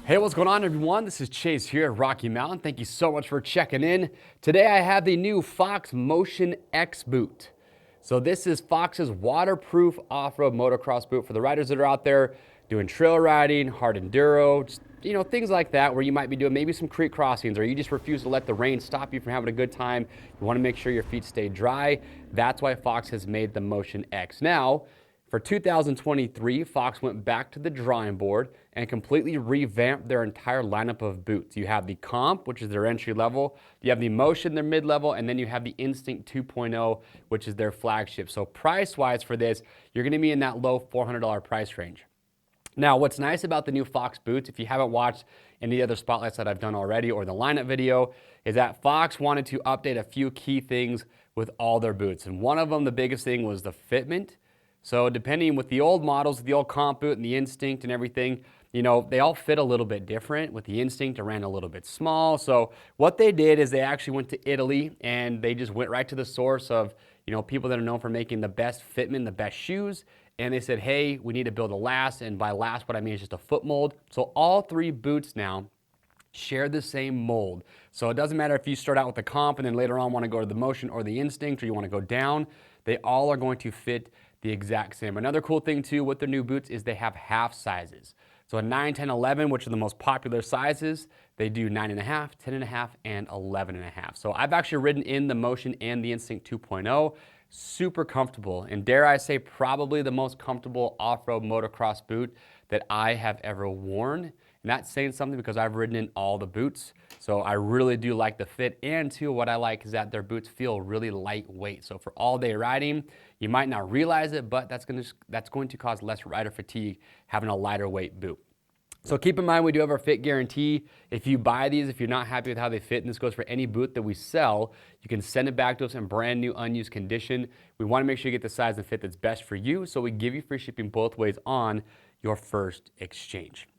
Hey, what's going on, everyone? This is Chase here at Rocky Mountain. Thank you so much for checking in. Today I have the new Fox Motion X boot. So this is Fox's waterproof off-road motocross boot for the riders that are out there doing trail riding, hard enduro, just, things like that, where you might be doing maybe some creek crossings, or you just refuse to let the rain stop you from having a good time. You want to make sure your feet stay dry. That's why Fox has made the Motion X. Now, for 2023, Fox went back to the drawing board and completely revamped their entire lineup of boots. You have the Comp, which is their entry level. You have the Motion, their mid-level, and then you have the Instinct 2.0, which is their flagship. So price-wise for this, you're gonna be in that low $400 price range. Now, what's nice about the new Fox boots, if you haven't watched any other spotlights that I've done already or the lineup video, is that Fox wanted to update a few key things with all their boots. And one of them, the biggest thing, was the fitment. So depending with the old models, the old Comp boot and the Instinct and everything, they all fit a little bit different. With the Instinct, it ran a little bit small. So what they did is they actually went to Italy and they just went right to the source of, people that are known for making the best fitment, the best shoes. And they said, hey, we need to build a last. And by last, what I mean is just a foot mold. So all three boots now share the same mold. So it doesn't matter if you start out with the Comp and then later on want to go to the Motion or the Instinct, or you want to go down, they all are going to fit the exact same. Another cool thing too with their new boots is they have half sizes. So a 9, 10, 11, which are the most popular sizes, they do 9.5, 10.5, and 11.5. So I've actually ridden in the Motion and the Instinct 2.0. Super comfortable, and dare I say probably the most comfortable off-road motocross boot that I have ever worn. And that's saying something because I've ridden in all the boots. So I really do like the fit, and too, what I like is that their boots feel really lightweight. So for all-day riding, you might not realize it, but that's going to cause less rider fatigue having a lighter weight boot. So keep in mind, we do have our fit guarantee. If you buy these, if you're not happy with how they fit, and this goes for any boot that we sell, you can send it back to us in brand new, unused condition. We want to make sure you get the size and fit that's best for you, so we give you free shipping both ways on your first exchange.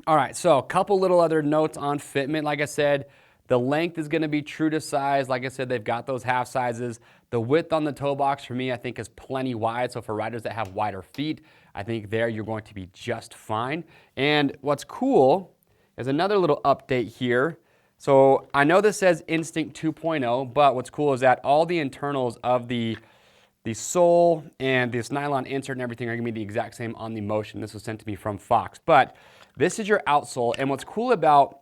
All right, so a couple little other notes on fitment. Like I said, the length is going to be true to size. Like I said, they've got those half sizes. The width on the toe box for me, I think, is plenty wide. So for riders that have wider feet, I think there you're going to be just fine. And what's cool is another little update here. So I know this says Instinct 2.0, but what's cool is that all the internals of the sole and this nylon insert and everything are going to be the exact same on the Motion. This was sent to me from Fox. But this is your outsole. And what's cool about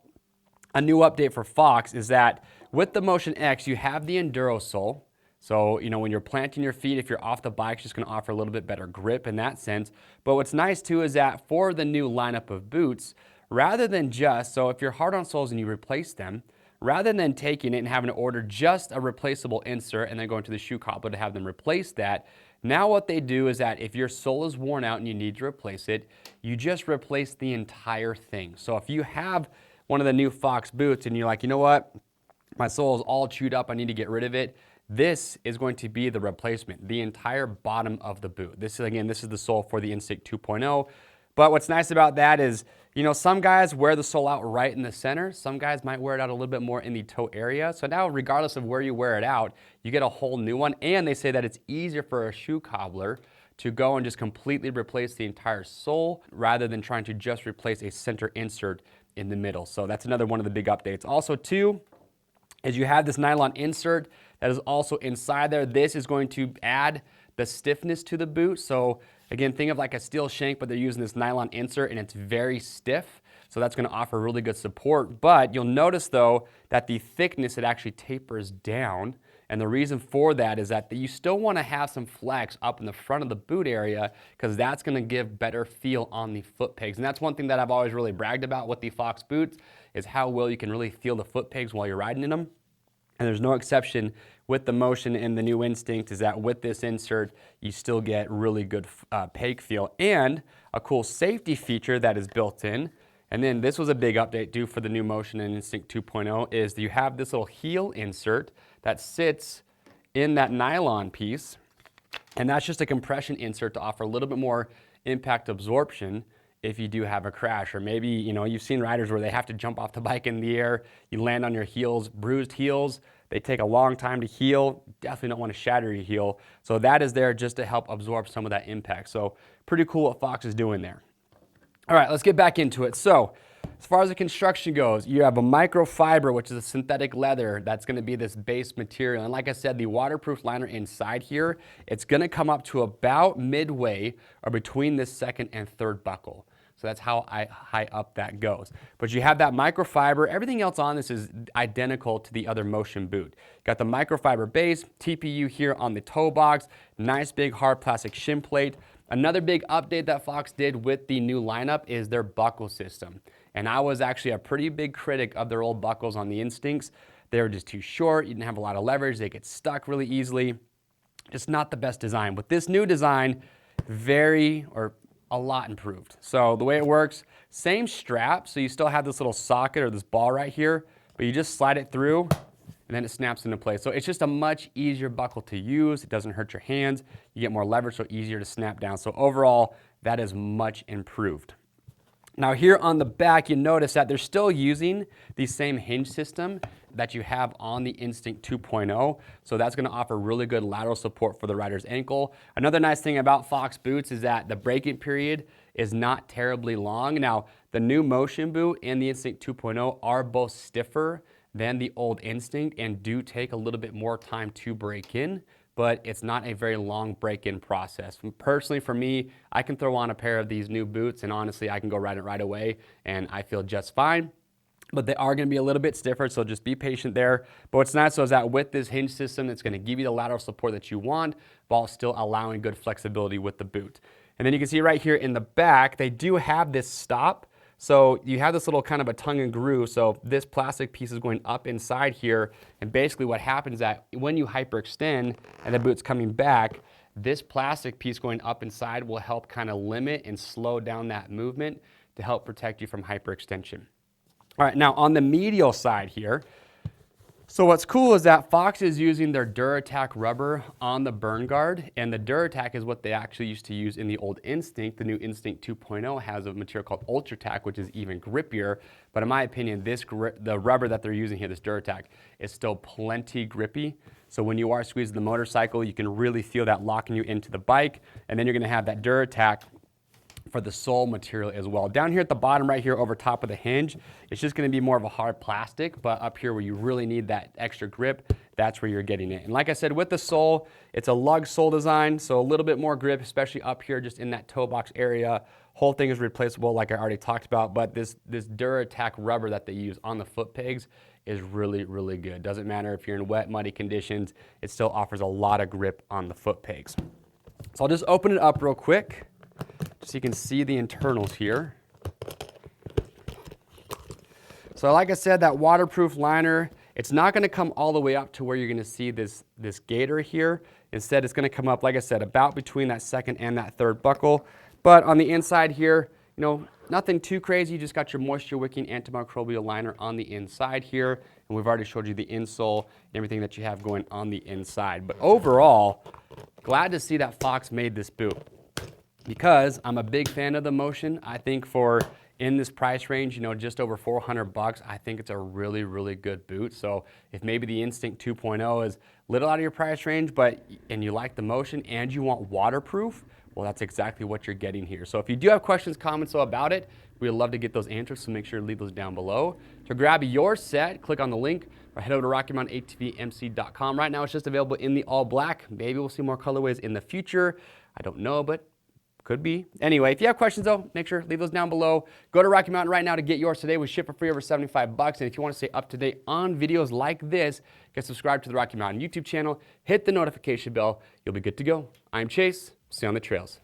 a new update for Fox is that with the Motion X, you have the enduro sole. So, when you're planting your feet, if you're off the bike, it's just going to offer a little bit better grip in that sense. But what's nice too is that for the new lineup of boots, rather than so if you're hard on soles and you replace them, rather than taking it and having to order just a replaceable insert and then going to the shoe cobbler to have them replace that, now what they do is that if your sole is worn out and you need to replace it, you just replace the entire thing. So if you have one of the new Fox boots and you're like, you know what, my sole is all chewed up, I need to get rid of it, this is going to be the replacement, the entire bottom of the boot. This is the sole for the Instinct 2.0. But what's nice about that is, some guys wear the sole out right in the center. Some guys might wear it out a little bit more in the toe area. So now, regardless of where you wear it out, you get a whole new one. And they say that it's easier for a shoe cobbler to go and just completely replace the entire sole rather than trying to just replace a center insert in the middle. So that's another one of the big updates. Also, too, is you have this nylon insert that is also inside there. This is going to add the stiffness to the boot. So again, think of like a steel shank, but they're using this nylon insert and it's very stiff. So that's going to offer really good support. But you'll notice though that the thickness, it actually tapers down. And the reason for that is that you still want to have some flex up in the front of the boot area because that's going to give better feel on the foot pegs. And that's one thing that I've always really bragged about with the Fox boots is how well you can really feel the foot pegs while you're riding in them. And there's no exception with the Motion and the new Instinct is that with this insert, you still get really good peg feel. And a cool safety feature that is built in, and then this was a big update due for the new Motion and Instinct 2.0, is you have this little heel insert that sits in that nylon piece. And that's just a compression insert to offer a little bit more impact absorption if you do have a crash. Or maybe, you've seen riders where they have to jump off the bike in the air, you land on your heels, bruised heels, they take a long time to heal, definitely don't want to shatter your heel. So that is there just to help absorb some of that impact. So pretty cool what Fox is doing there. All right, let's get back into it. So as far as the construction goes, you have a microfiber, which is a synthetic leather that's going to be this base material. And like I said, the waterproof liner inside here, it's going to come up to about midway or between this second and third buckle. So that's how high up that goes. But you have that microfiber. Everything else on this is identical to the other Motion boot. Got the microfiber base, TPU here on the toe box, nice big hard plastic shin plate. Another big update that Fox did with the new lineup is their buckle system. And I was actually a pretty big critic of their old buckles on the Instincts. They were just too short, you didn't have a lot of leverage, they get stuck really easily. Just not the best design. With this new design, a lot improved. So the way it works, same strap, so you still have this little socket or this ball right here, but you just slide it through and then it snaps into place. So it's just a much easier buckle to use. It doesn't hurt your hands. You get more leverage, so easier to snap down. So overall, that is much improved. Now here on the back, you notice that they're still using the same hinge system that you have on the Instinct 2.0. So that's gonna offer really good lateral support for the rider's ankle. Another nice thing about Fox boots is that the break-in period is not terribly long. Now, the new Motion boot and the Instinct 2.0 are both stiffer than the old Instinct and do take a little bit more time to break in, but it's not a very long break-in process. Personally, for me, I can throw on a pair of these new boots and honestly, I can go ride it right away and I feel just fine. But they are gonna be a little bit stiffer, so just be patient there. But what's nice is that with this hinge system, it's gonna give you the lateral support that you want while still allowing good flexibility with the boot. And then you can see right here in the back, they do have this stop. So you have this little kind of a tongue and groove. So this plastic piece is going up inside here. And basically what happens is that when you hyperextend and the boot's coming back, this plastic piece going up inside will help kind of limit and slow down that movement to help protect you from hyperextension. All right, now on the medial side here, so what's cool is that Fox is using their DURATAC rubber on the burn guard, and the DURATAC is what they actually used to use in the old Instinct. The new Instinct 2.0 has a material called UltraTac, which is even grippier, but in my opinion, the rubber that they're using here, this DURATAC, is still plenty grippy. So when you are squeezing the motorcycle, you can really feel that locking you into the bike, and then you're gonna have that DURATAC for the sole material as well. Down here at the bottom right here over top of the hinge, it's just gonna be more of a hard plastic, but up here where you really need that extra grip, that's where you're getting it. And like I said, with the sole, it's a lug sole design, so a little bit more grip, especially up here just in that toe box area. Whole thing is replaceable like I already talked about, but this DURATAC rubber that they use on the foot pegs is really, really good. Doesn't matter if you're in wet, muddy conditions, it still offers a lot of grip on the foot pegs. So I'll just open it up real quick, so you can see the internals here. So like I said, that waterproof liner, it's not gonna come all the way up to where you're gonna see this gaiter here. Instead, it's gonna come up, like I said, about between that second and that third buckle. But on the inside here, you know, nothing too crazy. You just got your moisture wicking antimicrobial liner on the inside here. And we've already showed you the insole and everything that you have going on the inside. But overall, glad to see that Fox made this boot, because I'm a big fan of the Motion. I think for in this price range, you know, just over 400 bucks, I think it's a really, really good boot. So if maybe the Instinct 2.0 is a little out of your price range, and you like the Motion and you want waterproof, well, that's exactly what you're getting here. So if you do have questions, comments about it, we'd love to get those answers, so make sure to leave those down below. To grab your set, click on the link or head over to RockyMountainATVMC.com. Right now, it's just available in the all black. Maybe we'll see more colorways in the future. I don't know, but could be. Anyway, if you have questions though, make sure to leave those down below. Go to Rocky Mountain right now to get yours today. We ship for free over 75 bucks. And if you want to stay up to date on videos like this, get subscribed to the Rocky Mountain YouTube channel, hit the notification bell. You'll be good to go. I'm Chase. See you on the trails.